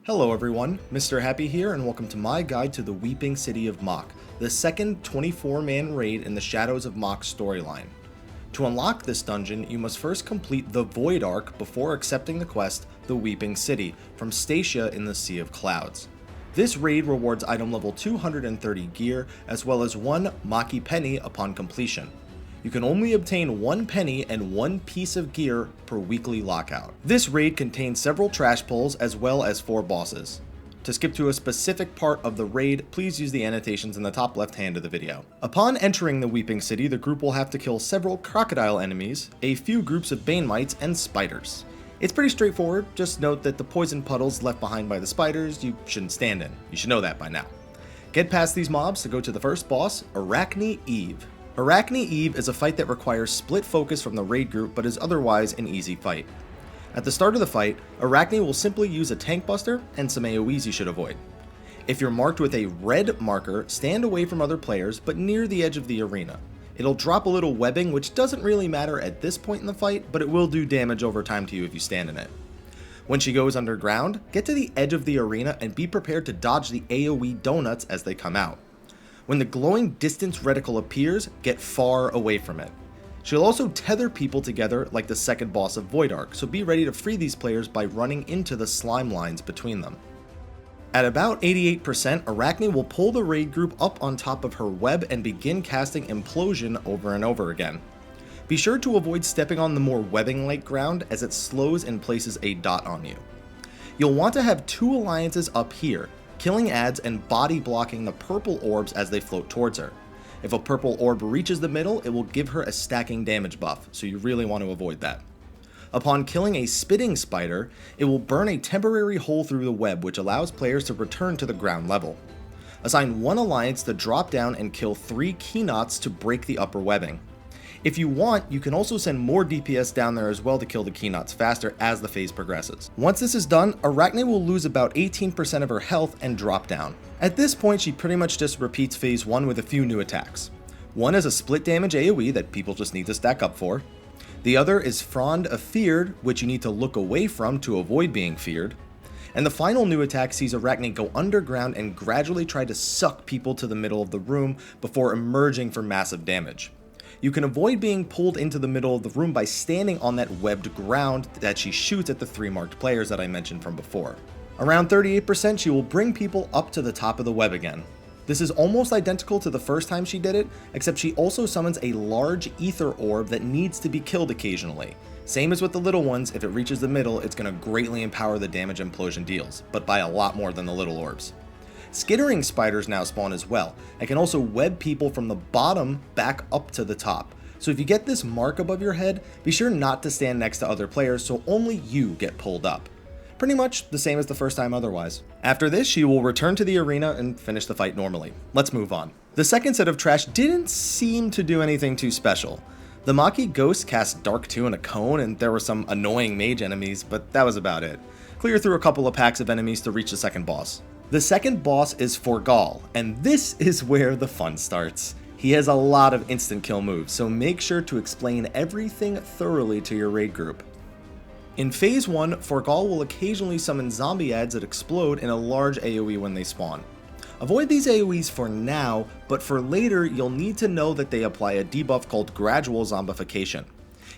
Hello everyone, Mr. Happy here and welcome to my guide to the Weeping City of Mhach, the second 24-man raid in the Shadows of Mhach storyline. To unlock this dungeon, you must first complete the Void Arc before accepting the quest, The Weeping City, from Stacia in the Sea of Clouds. This raid rewards item level 230 gear, as well as one Mhachi penny upon completion. You can only obtain 1 penny and 1 piece of gear per weekly lockout. This raid contains several trash pulls as well as 4 bosses. To skip to a specific part of the raid, please use the annotations in the top left hand of the video. Upon entering the Weeping City, the group will have to kill several crocodile enemies, a few groups of bane mites, and spiders. It's pretty straightforward, just note that the poison puddles left behind by the spiders you shouldn't stand in. You should know that by now. Get past these mobs to go to the first boss, Arachne Eve. Arachne Eve is a fight that requires split focus from the raid group but is otherwise an easy fight. At the start of the fight, Arachne will simply use a tank buster and some AoEs you should avoid. If you're marked with a red marker, stand away from other players but near the edge of the arena. It'll drop a little webbing, which doesn't really matter at this point in the fight, but it will do damage over time to you if you stand in it. When she goes underground, get to the edge of the arena and be prepared to dodge the AoE donuts as they come out. When the glowing distance reticle appears, get far away from it. She'll also tether people together like the second boss of Void Arc, so be ready to free these players by running into the slime lines between them. At about 88%, Arachne will pull the raid group up on top of her web and begin casting Implosion over and over again. Be sure to avoid stepping on the more webbing-like ground as it slows and places a dot on you. You'll want to have 2 alliances up here, killing ads and body blocking the purple orbs as they float towards her. If a purple orb reaches the middle, it will give her a stacking damage buff, so you really want to avoid that. Upon killing a spitting spider, it will burn a temporary hole through the web, which allows players to return to the ground level. Assign 1 alliance to drop down and kill 3 Keynots to break the upper webbing. If you want, you can also send more DPS down there as well to kill the Keynots faster as the phase progresses. Once this is done, Arachne will lose about 18% of her health and drop down. At this point, she pretty much just repeats phase 1 with a few new attacks. One is a split damage AoE that people just need to stack up for. The other is Frond of Feared, which you need to look away from to avoid being feared. And the final new attack sees Arachne go underground and gradually try to suck people to the middle of the room before emerging for massive damage. You can avoid being pulled into the middle of the room by standing on that webbed ground that she shoots at the 3 marked players that I mentioned from before. Around 38%, she will bring people up to the top of the web again. This is almost identical to the first time she did it, except she also summons a large ether orb that needs to be killed occasionally. Same as with the little ones, if it reaches the middle, it's going to greatly empower the damage Implosion deals, but by a lot more than the little orbs. Skittering spiders now spawn as well, and can also web people from the bottom back up to the top. So if you get this mark above your head, be sure not to stand next to other players so only you get pulled up. Pretty much the same as the first time otherwise. After this, she will return to the arena and finish the fight normally. Let's move on. The second set of trash didn't seem to do anything too special. The Mhachi Ghost cast Dark 2 in a cone, and there were some annoying mage enemies, but that was about it. Clear through a couple of packs of enemies to reach the second boss. The second boss is Forgal, and this is where the fun starts. He has a lot of instant kill moves, so make sure to explain everything thoroughly to your raid group. In phase 1, Forgal will occasionally summon zombie ads that explode in a large AoE when they spawn. Avoid these AoEs for now, but for later you'll need to know that they apply a debuff called Gradual Zombification.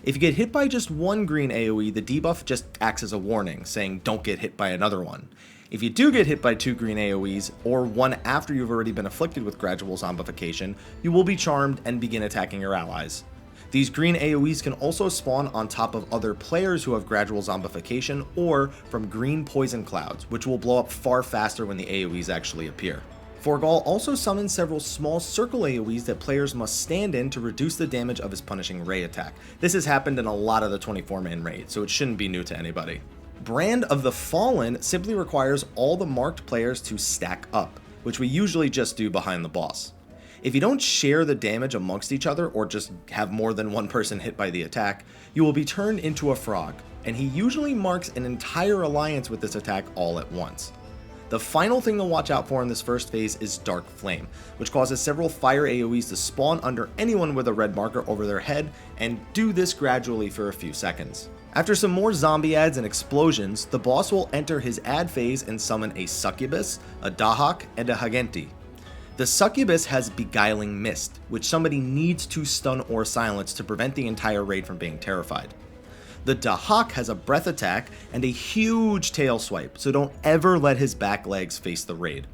If you get hit by just 1 green AoE, the debuff just acts as a warning, saying don't get hit by another one. If you do get hit by 2 green AoEs, or one after you've already been afflicted with Gradual Zombification, you will be charmed and begin attacking your allies. These green AoEs can also spawn on top of other players who have Gradual Zombification, or from green poison clouds, which will blow up far faster when the AoEs actually appear. Forgal also summons several small circle AoEs that players must stand in to reduce the damage of his punishing ray attack. This has happened in a lot of the 24-man raids, so it shouldn't be new to anybody. Brand of the Fallen simply requires all the marked players to stack up, which we usually just do behind the boss. If you don't share the damage amongst each other or just have more than one person hit by the attack, you will be turned into a frog, and he usually marks an entire alliance with this attack all at once. The final thing to watch out for in this first phase is Dark Flame, which causes several fire AoEs to spawn under anyone with a red marker over their head, and do this gradually for a few seconds. After some more zombie ads and explosions, the boss will enter his ad phase and summon a Succubus, a Dahak, and a Hagenti. The Succubus has Beguiling Mist, which somebody needs to stun or silence to prevent the entire raid from being terrified. The Dahak has a breath attack and a huge tail swipe, so don't ever let his back legs face the raid.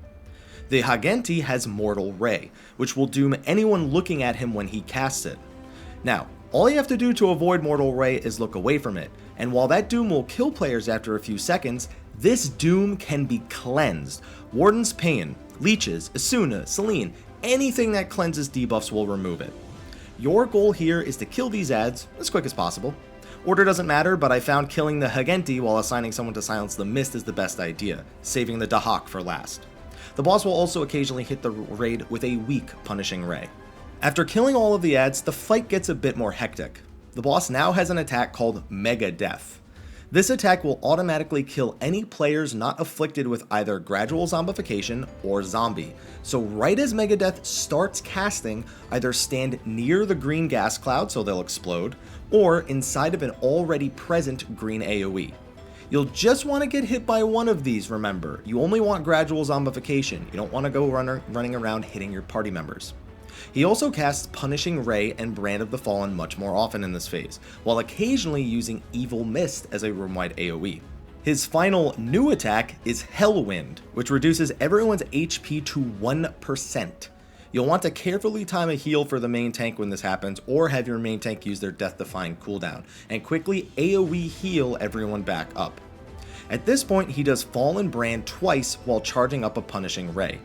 The Hagenti has Mortal Ray, which will doom anyone looking at him when he casts it. Now, all you have to do to avoid Mortal Ray is look away from it, and while that doom will kill players after a few seconds, this doom can be cleansed. Warden's Pain, Leeches, Asuna, Selene, anything that cleanses debuffs will remove it. Your goal here is to kill these ads as quick as possible. Order doesn't matter, but I found killing the Hagenti while assigning someone to silence the mist is the best idea, saving the Dahak for last. The boss will also occasionally hit the raid with a weak Punishing Ray. After killing all of the ads, the fight gets a bit more hectic. The boss now has an attack called Mega Death. This attack will automatically kill any players not afflicted with either gradual zombification or zombie. So right as Mega Death starts casting, either stand near the green gas cloud so they'll explode, or inside of an already present green AoE. You'll just want to get hit by one of these, remember. You only want gradual zombification. You don't want to go running around hitting your party members. He also casts Punishing Ray and Brand of the Fallen much more often in this phase, while occasionally using Evil Mist as a room-wide AoE. His final new attack is Hellwind, which reduces everyone's HP to 1%. You'll want to carefully time a heal for the main tank when this happens, or have your main tank use their death-defying cooldown, and quickly AoE heal everyone back up. At this point, he does Fallen Brand twice while charging up a Punishing Ray.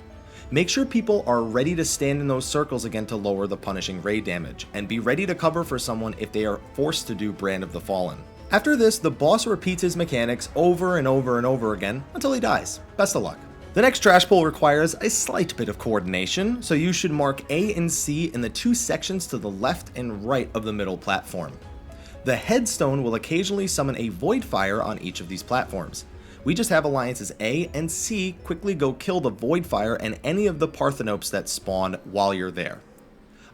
Make sure people are ready to stand in those circles again to lower the Punishing Ray damage, and be ready to cover for someone if they are forced to do Brand of the Fallen. After this, the boss repeats his mechanics over and over and over again until he dies. Best of luck. The next trash pull requires a slight bit of coordination, so you should mark A and C in the two sections to the left and right of the middle platform. The headstone will occasionally summon a Void Fire on each of these platforms. We just have alliances A and C quickly go kill the Void Fire and any of the Parthenopes that spawn while you're there.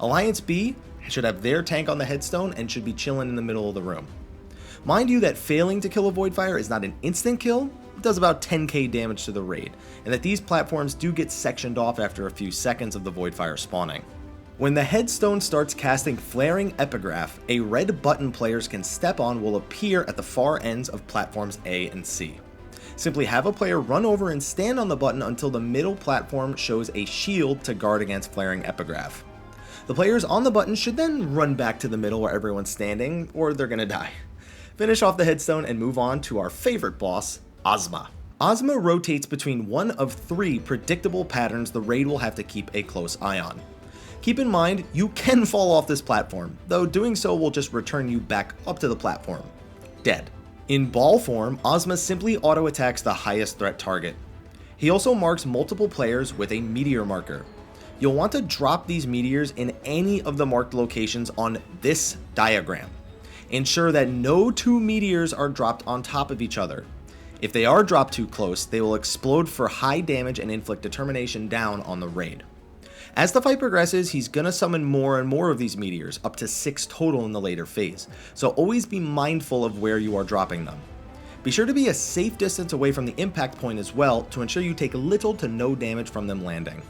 Alliance B should have their tank on the headstone and should be chilling in the middle of the room. Mind you that failing to kill a Void Fire is not an instant kill, it does about 10k damage to the raid, and that these platforms do get sectioned off after a few seconds of the Void Fire spawning. When the headstone starts casting Flaring Epigraph, a red button players can step on will appear at the far ends of platforms A and C. Simply have a player run over and stand on the button until the middle platform shows a shield to guard against Flaring Epigraph. The players on the button should then run back to the middle where everyone's standing, or they're gonna die. Finish off the headstone and move on to our favorite boss, Ozma. Ozma rotates between one of three predictable patterns the raid will have to keep a close eye on. Keep in mind, you can fall off this platform, though doing so will just return you back up to the platform. Dead. In ball form, Ozma simply auto-attacks the highest threat target. He also marks multiple players with a meteor marker. You'll want to drop these meteors in any of the marked locations on this diagram. Ensure that no two meteors are dropped on top of each other. If they are dropped too close, they will explode for high damage and inflict determination down on the raid. As the fight progresses, he's gonna summon more and more of these meteors, up to 6 total in the later phase, so always be mindful of where you are dropping them. Be sure to be a safe distance away from the impact point as well to ensure you take little to no damage from them landing.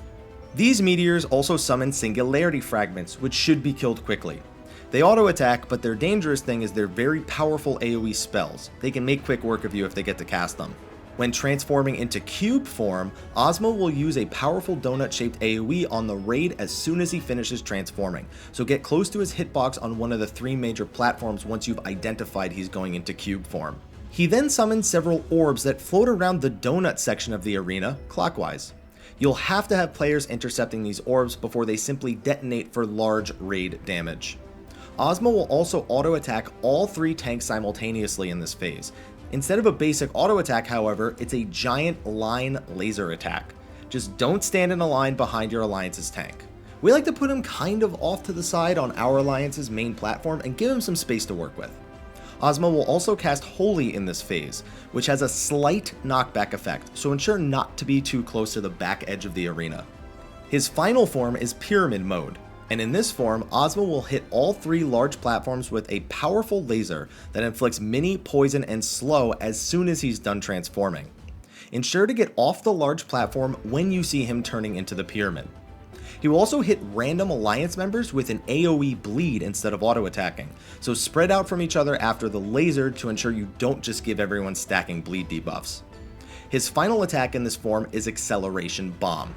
These meteors also summon Singularity Fragments, which should be killed quickly. They auto-attack, but their dangerous thing is they're very powerful AoE spells. They can make quick work of you if they get to cast them. When transforming into cube form, Ozma will use a powerful donut-shaped AoE on the raid as soon as he finishes transforming, so get close to his hitbox on one of the 3 major platforms once you've identified he's going into cube form. He then summons several orbs that float around the donut section of the arena, clockwise. You'll have to have players intercepting these orbs before they simply detonate for large raid damage. Ozma will also auto-attack all 3 tanks simultaneously in this phase. Instead of a basic auto attack, however, it's a giant line laser attack. Just don't stand in a line behind your alliance's tank. We like to put him kind of off to the side on our alliance's main platform and give him some space to work with. Ozma will also cast Holy in this phase, which has a slight knockback effect, so ensure not to be too close to the back edge of the arena. His final form is Pyramid Mode, and in this form, Ozma will hit all 3 large platforms with a powerful laser that inflicts mini, poison, and slow as soon as he's done transforming. Ensure to get off the large platform when you see him turning into the pyramid. He will also hit random alliance members with an AoE bleed instead of auto-attacking, so spread out from each other after the laser to ensure you don't just give everyone stacking bleed debuffs. His final attack in this form is Acceleration Bomb.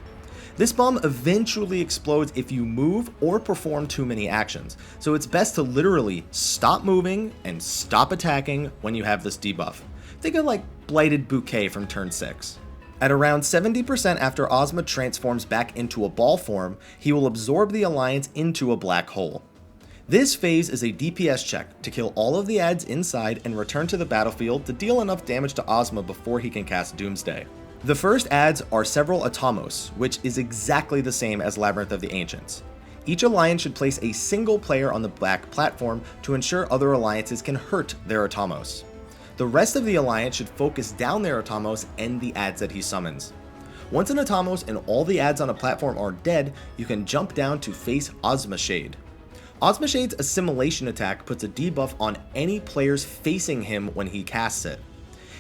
This bomb eventually explodes if you move or perform too many actions, so it's best to literally stop moving and stop attacking when you have this debuff. Think of like Blighted Bouquet from turn 6. At around 70% after Ozma transforms back into a ball form, he will absorb the Alliance into a black hole. This phase is a DPS check to kill all of the adds inside and return to the battlefield to deal enough damage to Ozma before he can cast Doomsday. The first adds are several Atomos, which is exactly the same as Labyrinth of the Ancients. Each alliance should place a single player on the black platform to ensure other alliances can hurt their Atomos. The rest of the alliance should focus down their Atomos and the adds that he summons. Once an Atomos and all the adds on a platform are dead, you can jump down to face Ozma Shade. Ozma Shade's Assimilation attack puts a debuff on any players facing him when he casts it.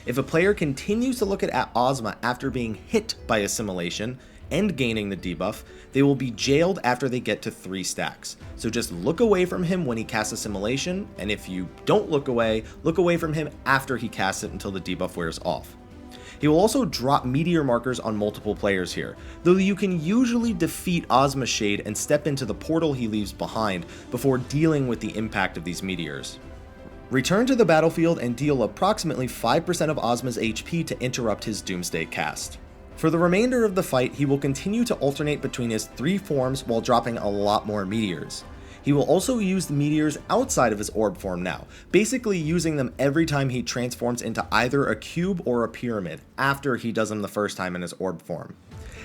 If a player continues to look at Ozma after being hit by Assimilation and gaining the debuff, they will be jailed after they get to 3 stacks. So just look away from him when he casts Assimilation, and if you don't look away from him after he casts it until the debuff wears off. He will also drop meteor markers on multiple players here, though you can usually defeat Ozma Shade and step into the portal he leaves behind before dealing with the impact of these meteors. Return to the battlefield and deal approximately 5% of Ozma's HP to interrupt his Doomsday cast. For the remainder of the fight, he will continue to alternate between his 3 forms while dropping a lot more meteors. He will also use the meteors outside of his orb form now, basically using them every time he transforms into either a cube or a pyramid after he does them the first time in his orb form.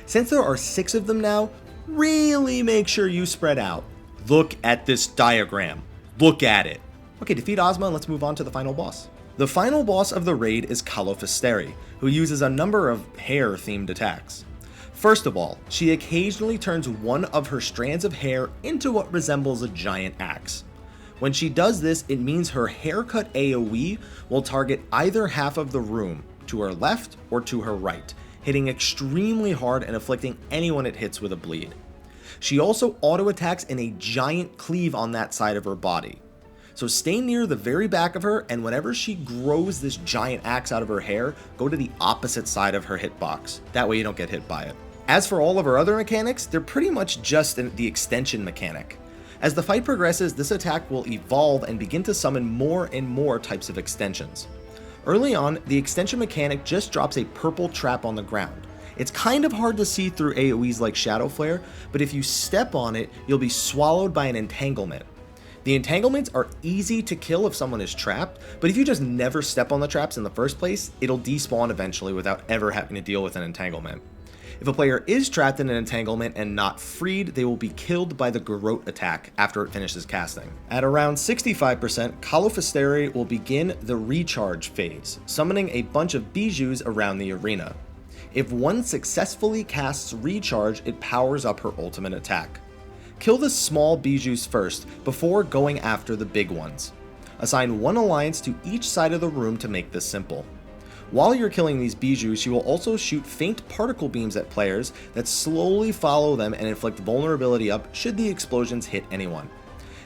Since there are 6 of them now, really make sure you spread out. Look at this diagram. Look at it. Okay, defeat Ozma and let's move on to the final boss. The final boss of the raid is Calofisteri, who uses a number of hair-themed attacks. First of all, she occasionally turns one of her strands of hair into what resembles a giant axe. When she does this, it means her haircut AoE will target either half of the room, to her left or to her right, hitting extremely hard and afflicting anyone it hits with a bleed. She also auto-attacks in a giant cleave on that side of her body. So stay near the very back of her, and whenever she grows this giant axe out of her hair, go to the opposite side of her hitbox. That way you don't get hit by it. As for all of her other mechanics, they're pretty much just the extension mechanic. As the fight progresses, this attack will evolve and begin to summon more and more types of extensions. Early on, the extension mechanic just drops a purple trap on the ground. It's kind of hard to see through AoEs like Shadow Flare, but if you step on it, you'll be swallowed by an entanglement. The entanglements are easy to kill if someone is trapped, but if you just never step on the traps in the first place, it'll despawn eventually without ever having to deal with an entanglement. If a player is trapped in an entanglement and not freed, they will be killed by the Garrote attack after it finishes casting. At around 65%, Calofisteri will begin the recharge phase, summoning a bunch of bijous around the arena. If one successfully casts recharge, it powers up her ultimate attack. Kill the small bijous first before going after the big ones. Assign one alliance to each side of the room to make this simple. While you're killing these bijous, you will also shoot faint particle beams at players that slowly follow them and inflict vulnerability up should the explosions hit anyone.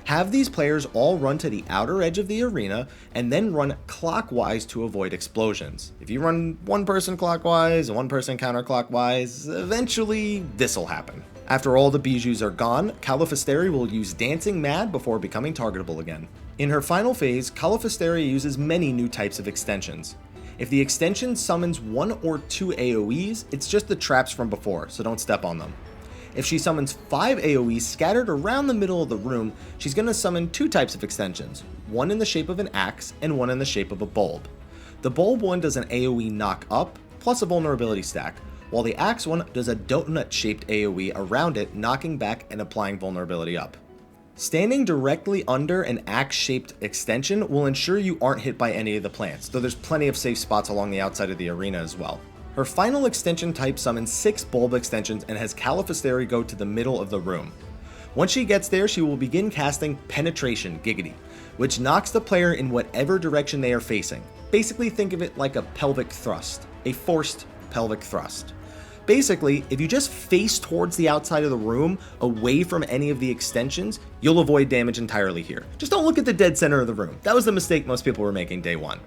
Have these players all run to the outer edge of the arena and then run clockwise to avoid explosions. If you run one person clockwise and one person counterclockwise, eventually this'll happen. After all the bijous are gone, Calofisteri will use Dancing Mad before becoming targetable again. In her final phase, Calofisteri uses many new types of extensions. If the extension summons 1 or 2 AoEs, it's just the traps from before, so don't step on them. If she summons 5 AoEs scattered around the middle of the room, she's going to summon 2 types of extensions, one in the shape of an axe and one in the shape of a bulb. The bulb one does an AoE knock up, plus a vulnerability stack, while the axe one does a donut-shaped AoE around it, knocking back and applying vulnerability up. Standing directly under an axe-shaped extension will ensure you aren't hit by any of the plants, though there's plenty of safe spots along the outside of the arena as well. Her final extension type summons 6 bulb extensions and has Caliphystery go to the middle of the room. Once she gets there, she will begin casting Penetration Giggity, which knocks the player in whatever direction they are facing. Basically think of it like a pelvic thrust, a forced pelvic thrust. Basically, if you just face towards the outside of the room, away from any of the extensions, you'll avoid damage entirely here. Just don't look at the dead center of the room. That was the mistake most people were making day 1.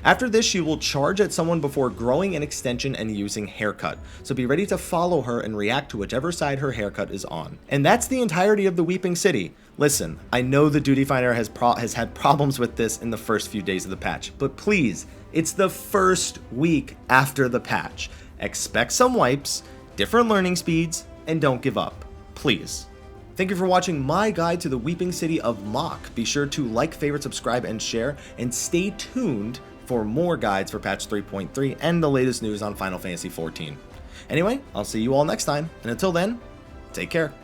After this, she will charge at someone before growing an extension and using Haircut, so be ready to follow her and react to whichever side her haircut is on. And that's the entirety of the Weeping City. Listen, I know the Duty Finder has had problems with this in the first few days of the patch, but please, it's the first week after the patch. Expect some wipes, different learning speeds, and don't give up. Please. Thank you for watching my guide to the Weeping City of Mhach. Be sure to like, favorite, subscribe, and share, and stay tuned for more guides for patch 3.3 and the latest news on Final Fantasy XIV. Anyway, I'll see you all next time, and until then, take care.